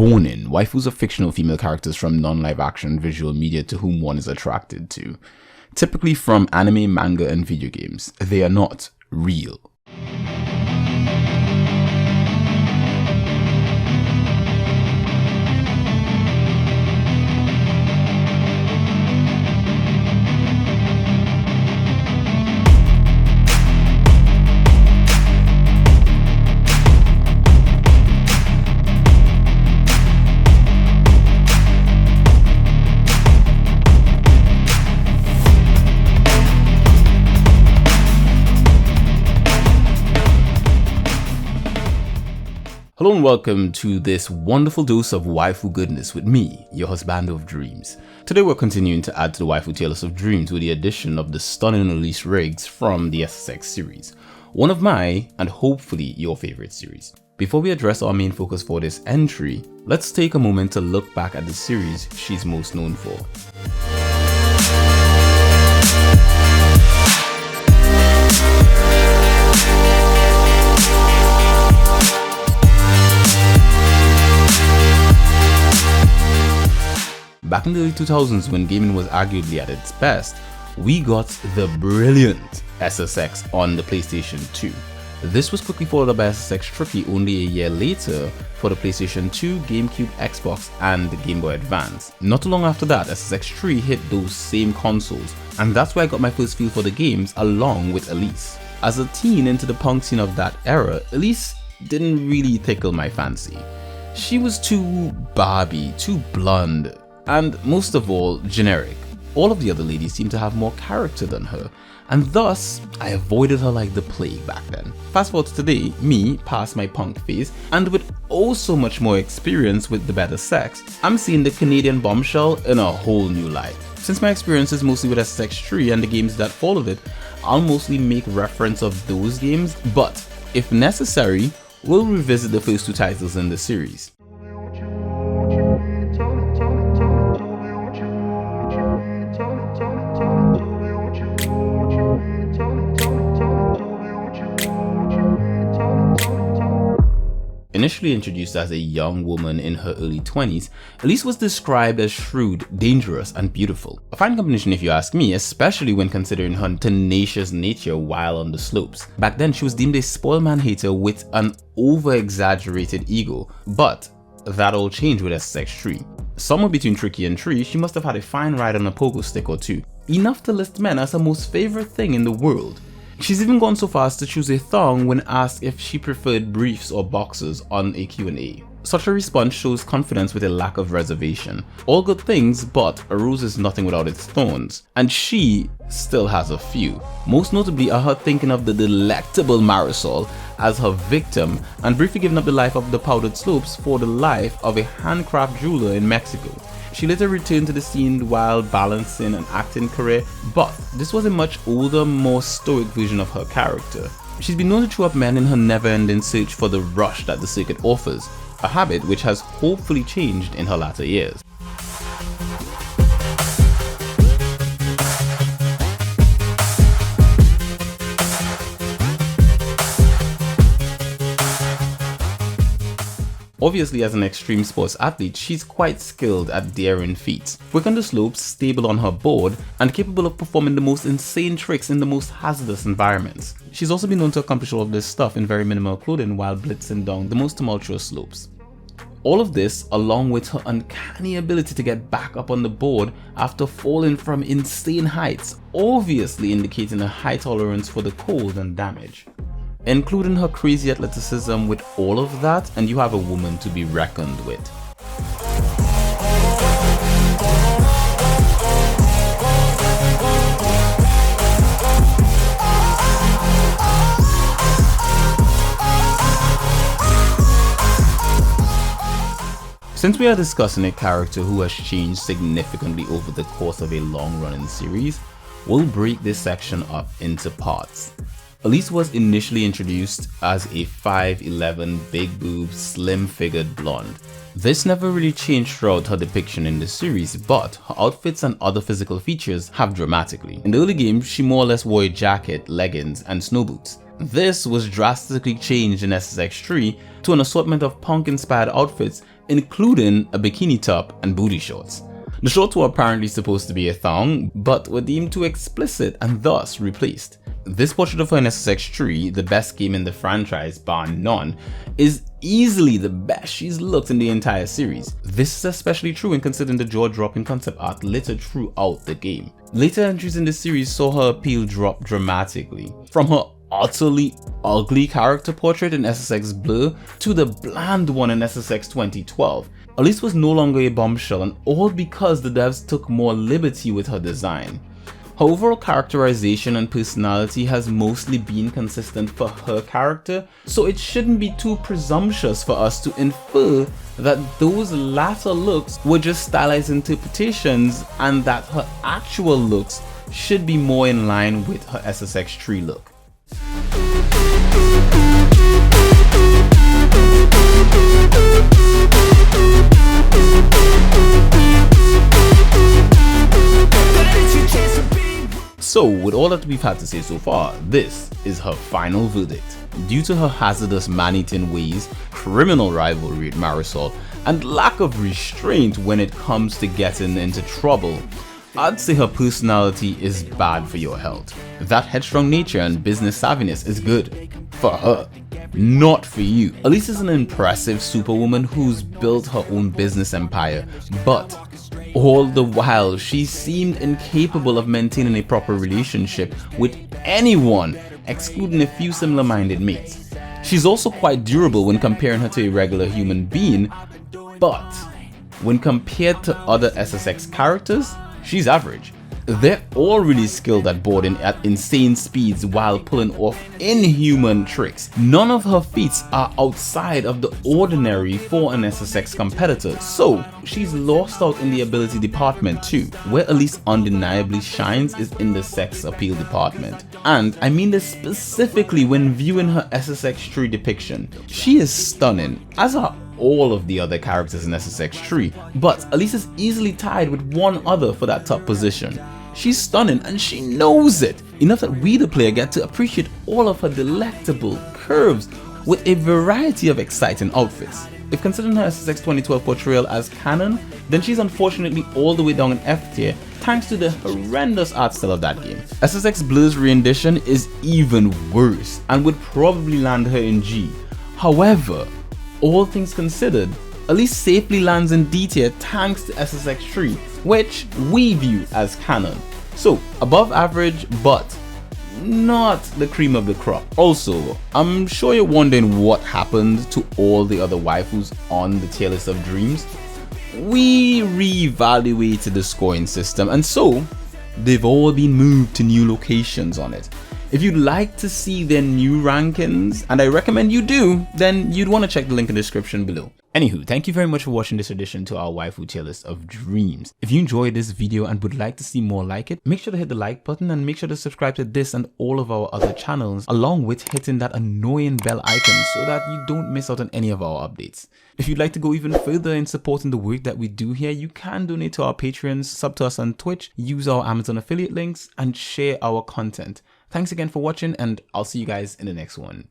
Warning: waifus are fictional female characters from non-live action visual media to whom one is attracted to. Typically from anime, manga, and video games. They are not real. Hello and welcome to this wonderful dose of waifu goodness with me, your husband of dreams. Today we're continuing to add to the waifu tier list of dreams with the addition of the stunning Elise Riggs from the SSX series. One of my, and hopefully your favorite series. Before we address our main focus for this entry, let's take a moment to look back at the series she's most known for. Back in the early 2000s, when gaming was arguably at its best, we got the brilliant SSX on the PlayStation 2. This was quickly followed up by SSX Tricky only a year later for the PlayStation 2, GameCube, Xbox, and the Game Boy Advance. Not too long after that, SSX 3 hit those same consoles, and that's where I got my first feel for the games along with Elise. As a teen into the punk scene of that era, Elise didn't really tickle my fancy. She was too Barbie, too blonde, and most of all, generic. All of the other ladies seemed to have more character than her, and thus, I avoided her like the plague back then. Fast forward to today, me, past my punk phase, and with oh so much more experience with the better sex, I'm seeing the Canadian bombshell in a whole new light. Since my experience is mostly with SSX 3 and the games that followed it, I'll mostly make reference of those games, but if necessary, we'll revisit the first two titles in the series. Initially introduced as a young woman in her early 20s, Elise was described as shrewd, dangerous, and beautiful. A fine combination if you ask me, especially when considering her tenacious nature while on the slopes. Back then, she was deemed a spoiled man hater with an over-exaggerated ego, but that all changed with SSX 3. Somewhere between Tricky and Tree, she must have had a fine ride on a pogo stick or two, enough to list men as her most favorite thing in the world. She's even gone so far as to choose a thong when asked if she preferred briefs or boxers on a Q&A. Such a response shows confidence with a lack of reservation. All good things, but a rose is nothing without its thorns, and she still has a few. Most notably are her thinking of the delectable Marisol as her victim and briefly giving up the life of the powdered slopes for the life of a handcraft jeweler in Mexico. She later returned to the scene while balancing an acting career, but this was a much older, more stoic version of her character. She's been known to chew up men in her never-ending search for the rush that the circuit offers, a habit which has hopefully changed in her latter years. Obviously, as an extreme sports athlete, she's quite skilled at daring feats, quick on the slopes, stable on her board, and capable of performing the most insane tricks in the most hazardous environments. She's also been known to accomplish all of this stuff in very minimal clothing while blitzing down the most tumultuous slopes. All of this, along with her uncanny ability to get back up on the board after falling from insane heights, obviously indicating a high tolerance for the cold and damage. Including her crazy athleticism with all of that, and you have a woman to be reckoned with. Since we are discussing a character who has changed significantly over the course of a long-running series, we'll break this section up into parts. Elise was initially introduced as a 5'11", big boobs, slim-figured blonde. This never really changed throughout her depiction in the series, but her outfits and other physical features have dramatically. In the early games, she more or less wore a jacket, leggings, and snow boots. This was drastically changed in SSX3 to an assortment of punk-inspired outfits, including a bikini top and booty shorts. The shorts were apparently supposed to be a thong, but were deemed too explicit and thus replaced. This portrait of her in SSX3, the best game in the franchise bar none, is easily the best she's looked in the entire series. This is especially true when considering the jaw-dropping concept art littered throughout the game. Later entries in the series saw her appeal drop dramatically, from her utterly ugly character portrait in SSX Blur to the bland one in SSX 2012. Elise was no longer a bombshell, and all because the devs took more liberty with her design. Her overall characterization and personality has mostly been consistent for her character, so it shouldn't be too presumptuous for us to infer that those latter looks were just stylized interpretations and that her actual looks should be more in line with her SSX3 look. So, with all that we've had to say so far, this is her final verdict. Due to her hazardous man-eating ways, criminal rivalry with Marisol, and lack of restraint when it comes to getting into trouble, I'd say her personality is bad for your health. That headstrong nature and business savviness is good for her, not for you. Elise is an impressive superwoman who's built her own business empire, but all the while she seemed incapable of maintaining a proper relationship with anyone, excluding a few similar-minded mates. She's also quite durable when comparing her to a regular human being, but when compared to other SSX characters, she's average. They're all really skilled at boarding at insane speeds while pulling off inhuman tricks. None of her feats are outside of the ordinary for an SSX competitor, so she's lost out in the ability department too. Where Elise undeniably shines is in the sex appeal department. And I mean this specifically when viewing her SSX3 depiction. She is stunning, as are all of the other characters in SSX3, but Elise is easily tied with one other for that top position. She's stunning and she knows it, enough that we the player get to appreciate all of her delectable curves with a variety of exciting outfits. If considering her SSX 2012 portrayal as canon, then she's unfortunately all the way down in F tier thanks to the horrendous art style of that game. SSX Blur's rendition is even worse and would probably land her in G. However, all things considered, Elise safely lands in D tier thanks to SSX3, which we view as canon. So, above average, but not the cream of the crop. Also, I'm sure you're wondering what happened to all the other waifus on the tier list of dreams. We reevaluated the scoring system, and so they've all been moved to new locations on it. If you'd like to see their new rankings, and I recommend you do, then you'd want to check the link in the description below. Anywho, thank you very much for watching this addition to our waifu tier list of dreams. If you enjoyed this video and would like to see more like it, make sure to hit the like button and make sure to subscribe to this and all of our other channels, along with hitting that annoying bell icon so that you don't miss out on any of our updates. If you'd like to go even further in supporting the work that we do here, you can donate to our Patreons, sub to us on Twitch, use our Amazon affiliate links, and share our content. Thanks again for watching, and I'll see you guys in the next one.